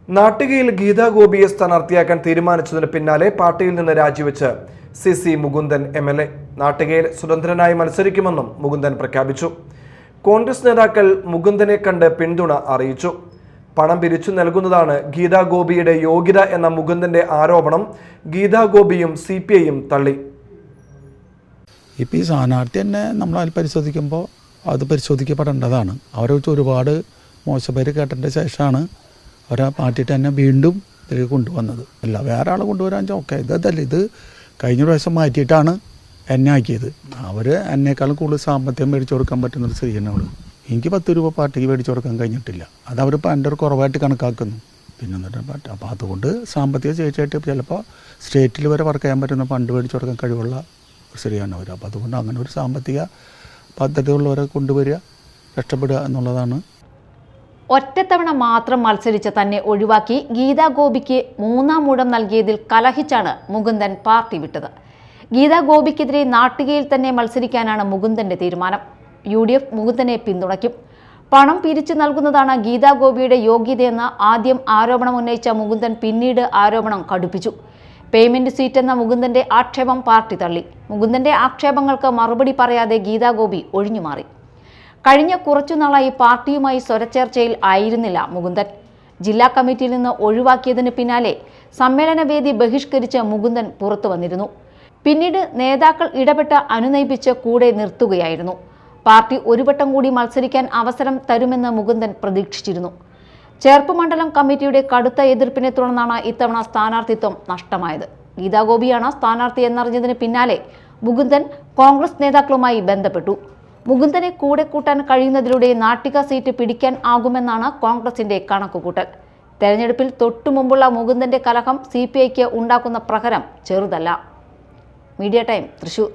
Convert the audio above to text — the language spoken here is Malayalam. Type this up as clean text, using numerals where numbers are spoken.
നാട്ടികയിൽ ഗീതാ ഗോപിയെ സ്ഥാനാർത്ഥിയാക്കാൻ തീരുമാനിച്ചതിന് പിന്നാലെ പാർട്ടിയിൽ നിന്ന് രാജിവെച്ച് CC മുകുന്ദൻ MLA നാട്ടികയിൽ സ്വതന്ത്രനായി മത്സരിക്കുമെന്നും മുകുന്ദൻ പ്രഖ്യാപിച്ചു. കോൺഗ്രസ് നേതാക്കൾ മുകുന്ദനെ കണ്ട് പിന്തുണ അറിയിച്ചു. പണം പിരിച്ചു നൽകുന്നതാണ് ഗീതാ ഗോപിയുടെ യോഗ്യത എന്ന മുകുന്ദന്റെ ആരോപണം ഗീതാ ഗോപിയും CPIയും തള്ളി. ഇപ്പോൾ ഈ സ്ഥാനാർത്ഥി തന്നെ നമ്മൾ പരിശോധിക്കുമ്പോൾ അത് പരിശോധിക്കപ്പെടേണ്ടതാണ്. അവരെ വെച്ച് ഒരുപാട് മോശപ്പേര് കേട്ടതിൻ്റെ ശേഷമാണ് അവരെ പാർട്ടി തന്നെ വീണ്ടും ഇതിലേക്ക് കൊണ്ടുവന്നത്. അല്ല വേറെ ആളെ കൊണ്ടുവരാൻ ഓക്കെ ഇതല്ല, ഇത് കഴിഞ്ഞ പ്രാവശ്യം മാറ്റിയിട്ടാണ് എന്നെ ആക്കിയത്. അവർ എന്നേക്കാളും കൂടുതൽ സാമ്പത്തികം മേടിച്ചു കൊടുക്കാൻ പറ്റുന്നൊരു സ്ത്രീയാണ് അവൾ. എനിക്ക് 10 രൂപ പാർട്ടിക്ക് മേടിച്ചു കൊടുക്കാൻ കഴിഞ്ഞിട്ടില്ല. അത് അവരിപ്പോൾ എൻ്റെ ഒരു കുറവായിട്ട് കണക്കാക്കുന്നു. പിന്നെ എന്നിട്ട് പാർട്ടി അപ്പോൾ അതുകൊണ്ട് സാമ്പത്തിക ശേഷിയായിട്ട് ചിലപ്പോൾ സ്റ്റേറ്റിൽ വരെ വർക്ക് ചെയ്യാൻ പറ്റുന്ന ഫണ്ട് മേടിച്ചു കൊടുക്കാൻ കഴിവുള്ള ഒരു സ്ത്രീയാണ് അവർ. അപ്പോൾ അതുകൊണ്ട് അങ്ങനെ ഒരു സാമ്പത്തിക പദ്ധതിയുള്ളവരെ കൊണ്ടുവരിക, രക്ഷപ്പെടുക എന്നുള്ളതാണ്. ഒറ്റത്തവണ മാത്രം മത്സരിച്ച് തന്നെ ഒഴിവാക്കി ഗീതാ ഗോപിക്ക് 3ാം ഊഴം നൽകിയതിൽ കലഹിച്ചാണ് മുകുന്ദൻ പാർട്ടി വിട്ടത്. ഗീതാ ഗോപിക്കെതിരെ നാട്ടികയിൽ തന്നെ മത്സരിക്കാനാണ് മുകുന്ദന്റെ തീരുമാനം. UDF മുകുന്ദനെ പിന്തുണയ്ക്കും. പണം പിരിച്ചു നൽകുന്നതാണ് ഗീതാ ഗോപിയുടെ യോഗ്യതയെന്ന് ആദ്യം ആരോപണം ഉന്നയിച്ച മുകുന്ദൻ പിന്നീട് ആരോപണം കടുപ്പിച്ചു. പേയ്മെന്റ് സീറ്റ് എന്ന മുകുന്ദന്റെ ആക്ഷേപം പാർട്ടി തള്ളി. മുകുന്ദന്റെ ആക്ഷേപങ്ങൾക്ക് മറുപടി പറയാതെ ഗീതാ ഗോപി ഒഴിഞ്ഞുമാറി. കഴിഞ്ഞ കുറച്ചുനാളായി പാർട്ടിയുമായി സ്വരച്ചേർച്ചയിൽ ആയിരുന്നില്ല മുകുന്ദൻ. ജില്ലാ കമ്മിറ്റിയിൽ നിന്ന് ഒഴിവാക്കിയതിന് പിന്നാലെ സമ്മേളനവേദി ബഹിഷ്കരിച്ച് മുകുന്ദൻ പുറത്തു വന്നിരുന്നു. പിന്നീട് നേതാക്കൾ ഇടപെട്ട് അനുനയിപ്പിച്ച് കൂടെ നിർത്തുകയായിരുന്നു. പാർട്ടി ഒരു വട്ടം കൂടി മത്സരിക്കാൻ അവസരം തരുമെന്ന് മുകുന്ദൻ പ്രതീക്ഷിച്ചിരുന്നു. ചേർപ്പ് മണ്ഡലം കമ്മിറ്റിയുടെ കടുത്ത എതിർപ്പിനെ തുടർന്നാണ് ഇത്തവണ സ്ഥാനാർത്ഥിത്വം നഷ്ടമായത്. ഗീതാ ഗോപിയാണ് സ്ഥാനാർത്ഥി എന്നറിഞ്ഞതിന് പിന്നാലെ മുകുന്ദൻ കോൺഗ്രസ് നേതാക്കളുമായി ബന്ധപ്പെട്ടു. മുകുന്ദനെ കൂടെ കൂട്ടാൻ കഴിയുന്നതിലൂടെ നാട്ടിക സീറ്റ് പിടിക്കാൻ ആകുമെന്നാണ് കോൺഗ്രസിന്റെ കണക്കുകൂട്ടൽ. തെരഞ്ഞെടുപ്പിൽ തൊട്ടുമുമ്പുള്ള മുകുന്ദന്റെ കലഹം CPIക്ക് ഉണ്ടാക്കുന്ന പ്രഹരം ചെറുതല്ല. Media time, Thrissur.